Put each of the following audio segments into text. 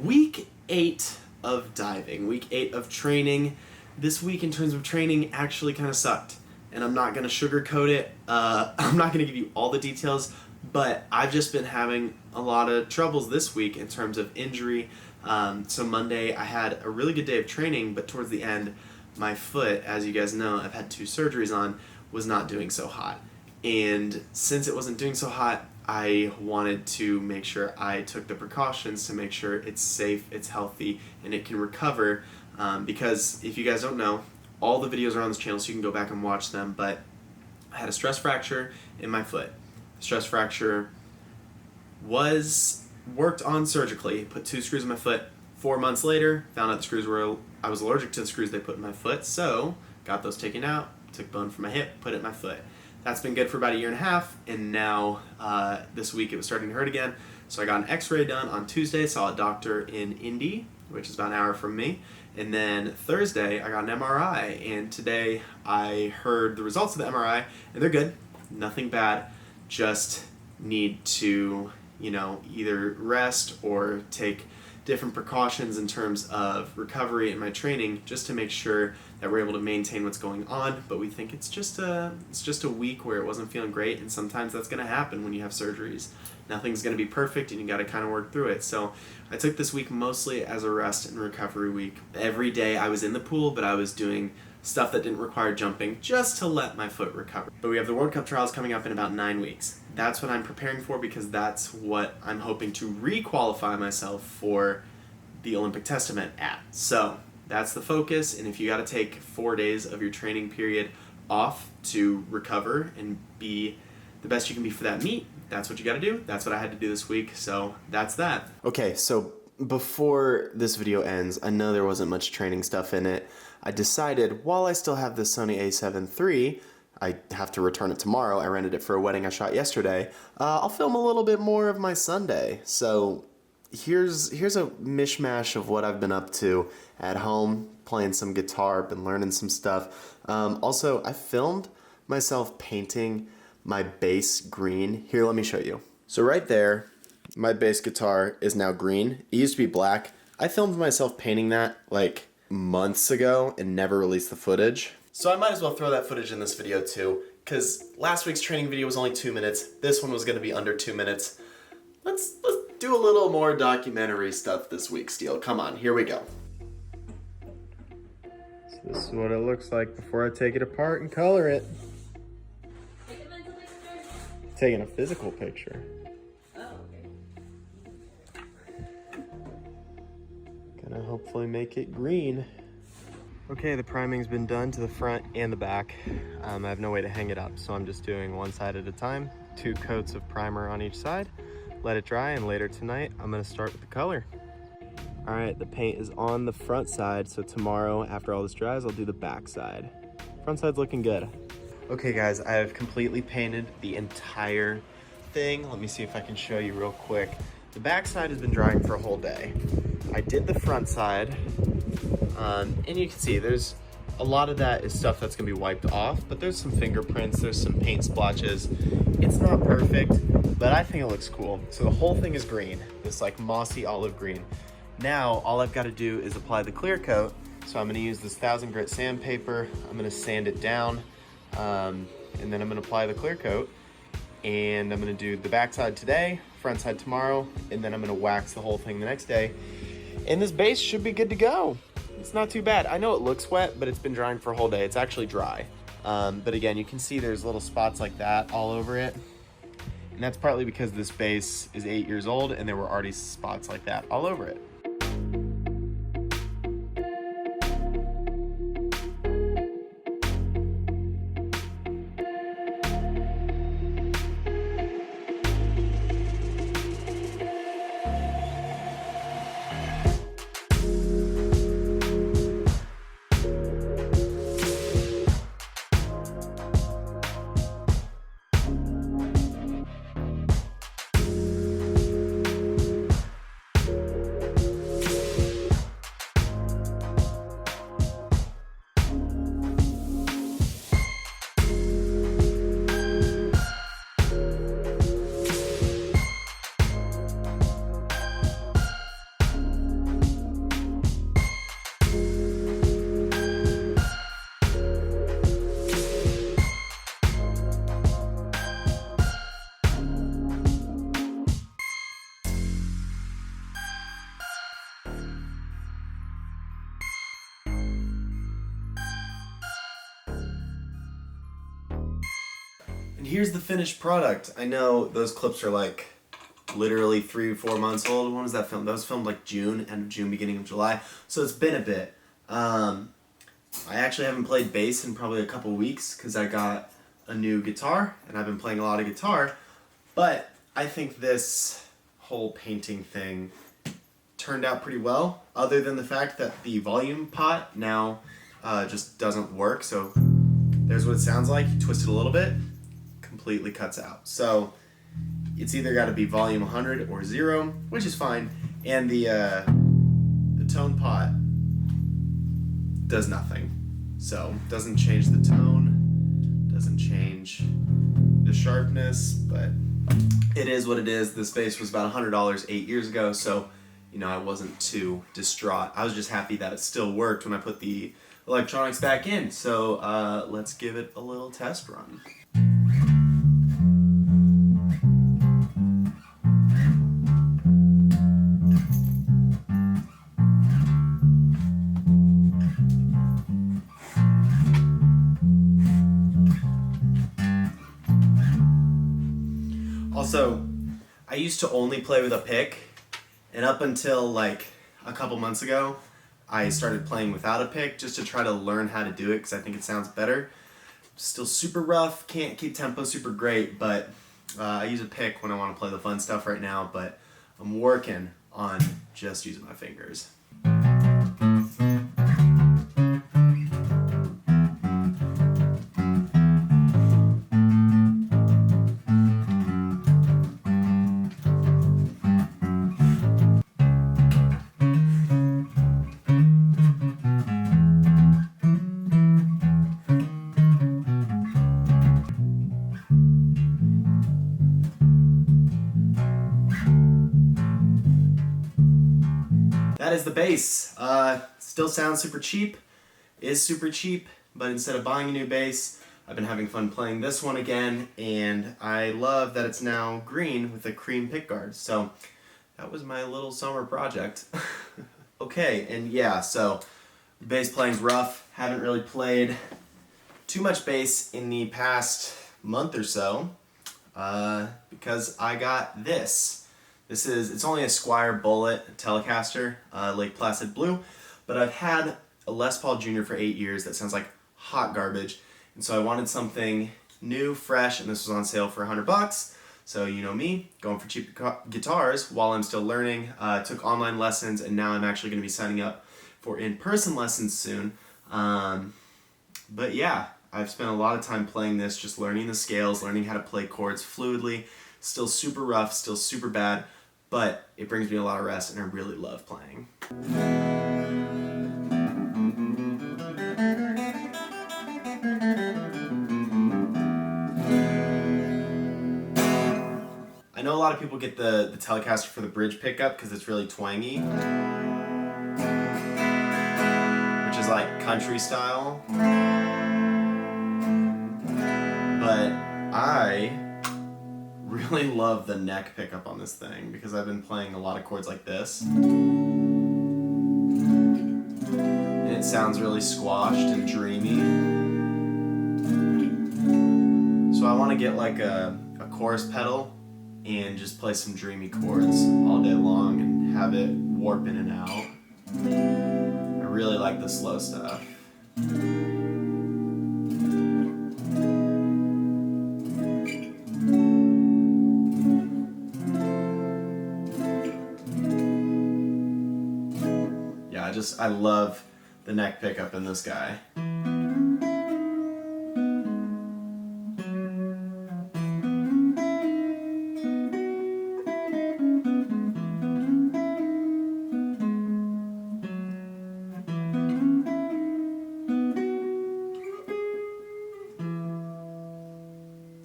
Week 8 of diving, week 8 of training. This week in terms of training actually kind of sucked, and I'm not going to sugarcoat it. I'm not going to give you all the details, but I've just been having a lot of troubles this week in terms of injury. So Monday I had a really good day of training, but towards the end my foot, as you guys know, I've had 2 surgeries on, was not doing so hot. And since it wasn't doing so hot, I wanted to make sure I took the precautions to make sure it's safe, it's healthy, and it can recover. Because if you guys don't know, all the videos are on this channel so you can go back and watch them, but I had a stress fracture in my foot. Stress fracture was worked on surgically, put 2 screws in my foot. 4 months later, found out the screws were, I was allergic to the screws they put in my foot, so got those taken out, took bone from my hip, put it in my foot. That's been good for about 1.5 years, and now this week it was starting to hurt again. So I got an x-ray done on Tuesday, saw a doctor in Indy, which is about an hour from me. And then Thursday I got an MRI, and today I heard the results of the MRI, and they're good, nothing bad, just need to, either rest or take different precautions in terms of recovery in my training just to make sure that we're able to maintain what's going on. But we think it's just a week where it wasn't feeling great, and sometimes that's going to happen when you have surgeries. Nothing's going to be perfect, and you got to kind of work through it. So I took this week mostly as a rest and recovery week. Every day I was in the pool, but I was doing stuff that didn't require jumping just to let my foot recover. But we have the World Cup trials coming up in about 9 weeks. That's what I'm preparing for, because that's what I'm hoping to re-qualify myself for the Olympic test event at. So that's the focus, and if you got to take 4 days of your training period off to recover and be the best you can be for that meet, that's what you got to do. That's what I had to do this week, so that's that. Okay, so before this video ends, I know there wasn't much training stuff in it. I decided, while I still have the Sony a7 III, I have to return it tomorrow. I rented it for a wedding I shot yesterday. I'll film a little bit more of my Sunday. So here's a mishmash of what I've been up to at home, playing some guitar, been learning some stuff. Also, I filmed myself painting my bass green. Here, let me show you. So right there, my bass guitar is now green. It used to be black. I filmed myself painting that like months ago and never released the footage. So I might as well throw that footage in this video too, because last week's training video was only 2 minutes. This one was going to be under 2 minutes. Let's do a little more documentary stuff this week, Steele. Come on, here we go. So this is what it looks like before I take it apart and color it. Take a mental picture? Taking a physical picture. Oh, okay. Gonna hopefully make it green. Okay, the priming's been done to the front and the back. I have no way to hang it up, so I'm just doing one side at a time. 2 coats of primer on each side. Let it dry, and later tonight, I'm gonna start with the color. All right, the paint is on the front side, so tomorrow, after all this dries, I'll do the back side. Front side's looking good. Okay guys, I have completely painted the entire thing. Let me see if I can show you real quick. The back side has been drying for a whole day. I did the front side, and you can see there's a lot of that is stuff that's gonna be wiped off, but there's some fingerprints, there's some paint splotches. It's not perfect, but I think it looks cool. So the whole thing is green, this like mossy olive green. Now, all I've gotta do is apply the clear coat. So I'm gonna use this 1000 grit sandpaper. I'm gonna sand it down, and then I'm gonna apply the clear coat. And I'm gonna do the back side today, front side tomorrow, and then I'm gonna wax the whole thing the next day. And this base should be good to go. It's not too bad. I know it looks wet, but it's been drying for a whole day. It's actually dry. But again, you can see there's little spots like that all over it. And that's partly because this base is 8 years old and there were already spots like that all over it. And here's the finished product. I know those clips are like literally 3 or 4 months old. When was that filmed? That was filmed like June, end of June, beginning of July. So it's been a bit. I actually haven't played bass in probably a couple weeks because I got a new guitar and I've been playing a lot of guitar. But I think this whole painting thing turned out pretty well, other than the fact that the volume pot now just doesn't work. So there's what it sounds like. You twist it a little bit, completely cuts out. So it's either got to be volume 100 or 0, which is fine. And the tone pot does nothing. So doesn't change the tone, doesn't change the sharpness, but it is what it is. This bass was about $100 8 years ago, so you know I wasn't too distraught. I was just happy that it still worked when I put the electronics back in. So let's give it a little test run. Also, I used to only play with a pick, and up until like a couple months ago, I started playing without a pick just to try to learn how to do it because I think it sounds better. Still super rough, can't keep tempo super great, but I use a pick when I want to play the fun stuff right now, but I'm working on just using my fingers. That is the bass. Still sounds super cheap, is super cheap, but instead of buying a new bass, I've been having fun playing this one again, and I love that it's now green with a cream pickguard. So that was my little summer project. Okay, and yeah, so bass playing's rough. Haven't really played too much bass in the past month or so because I got this. It's only a Squire Bullet Telecaster, Lake Placid Blue, but I've had a Les Paul Jr. for 8 years that sounds like hot garbage, and so I wanted something new, fresh, and this was on sale for $100. So you know me, going for cheap guitars while I'm still learning. Took online lessons, and now I'm actually going to be signing up for in-person lessons soon. But yeah, I've spent a lot of time playing this, just learning the scales, learning how to play chords fluidly. Still super rough, still super bad, but it brings me a lot of rest, and I really love playing. I know a lot of people get the Telecaster for the bridge pickup because it's really twangy, which is like country style, but I really love the neck pickup on this thing because I've been playing a lot of chords like this. And it sounds really squashed and dreamy. So I want to get like a chorus pedal and just play some dreamy chords all day long and have it warp in and out. I really like the slow stuff. I love the neck pickup in this guy.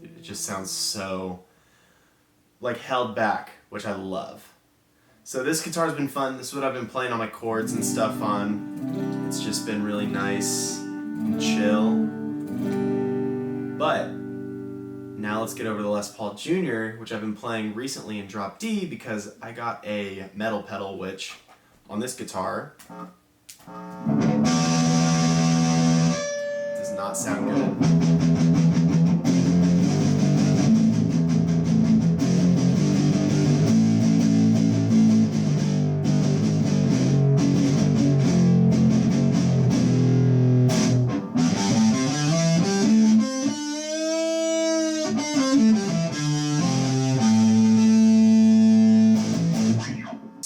It just sounds so like held back, which I love. So this guitar's been fun. This is what I've been playing all my chords and stuff on. It's just been really nice and chill. But now let's get over to the Les Paul Jr., which I've been playing recently in drop D because I got a metal pedal, which on this guitar does not sound good.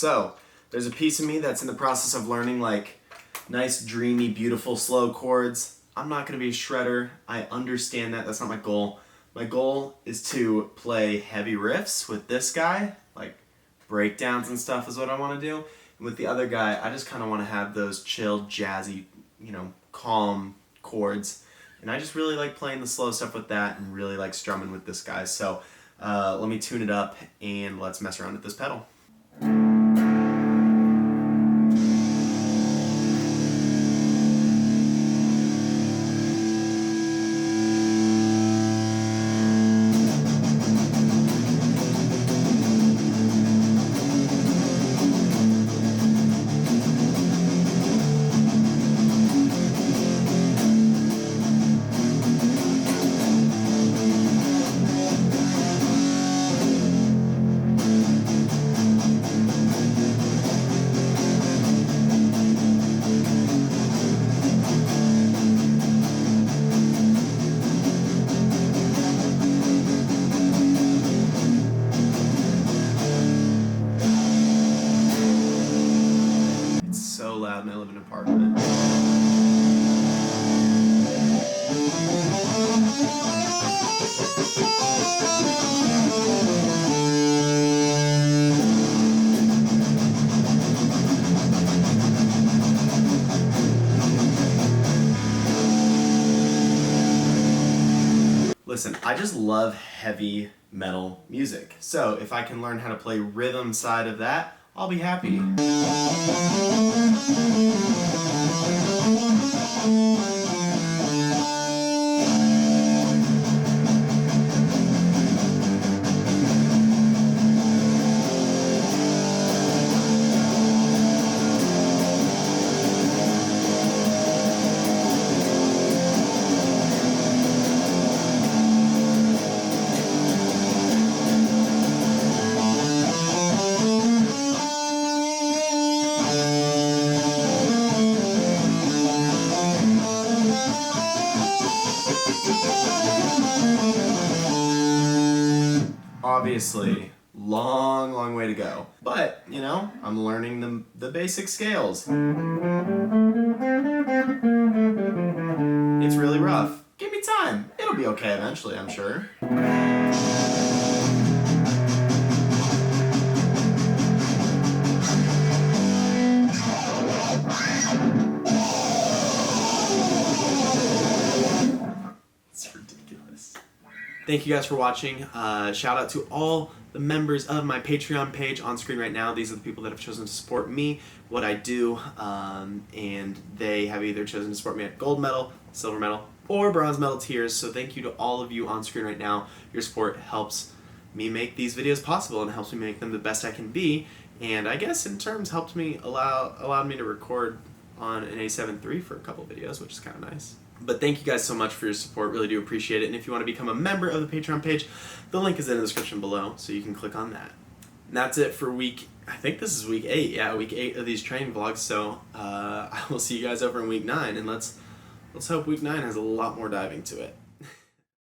So, there's a piece of me that's in the process of learning like nice, dreamy, beautiful, slow chords. I'm not going to be a shredder. I understand that. That's not my goal. My goal is to play heavy riffs with this guy, like breakdowns and stuff is what I want to do. And with the other guy, I just kind of want to have those chill, jazzy, calm chords. And I just really like playing the slow stuff with that and really like strumming with this guy. So let me tune it up and let's mess around with this pedal. So loud and I live in an apartment. Listen, I just love heavy metal music. So if I can learn how to play rhythm side of that, I'll be happy. Obviously, long way to go. But, I'm learning the basic scales. It's really rough. Give me time. It'll be okay eventually, I'm sure. It's ridiculous. Thank you guys for watching. Shout out to all the members of my Patreon page on screen right now. These are the people that have chosen to support me, what I do, and they have either chosen to support me at gold medal, silver medal, or bronze medal tiers. So thank you to all of you on screen right now. Your support helps me make these videos possible and helps me make them the best I can be. And I guess in terms helped me allowed me to record on an A7 III for a couple videos, which is kind of nice. But thank you guys so much for your support. Really do appreciate it. And if you want to become a member of the Patreon page, the link is in the description below, so you can click on that. And that's it for I think this is week 8. Yeah, week 8 of these training vlogs. So I will see you guys over in week 9, and let's hope week 9 has a lot more diving to it.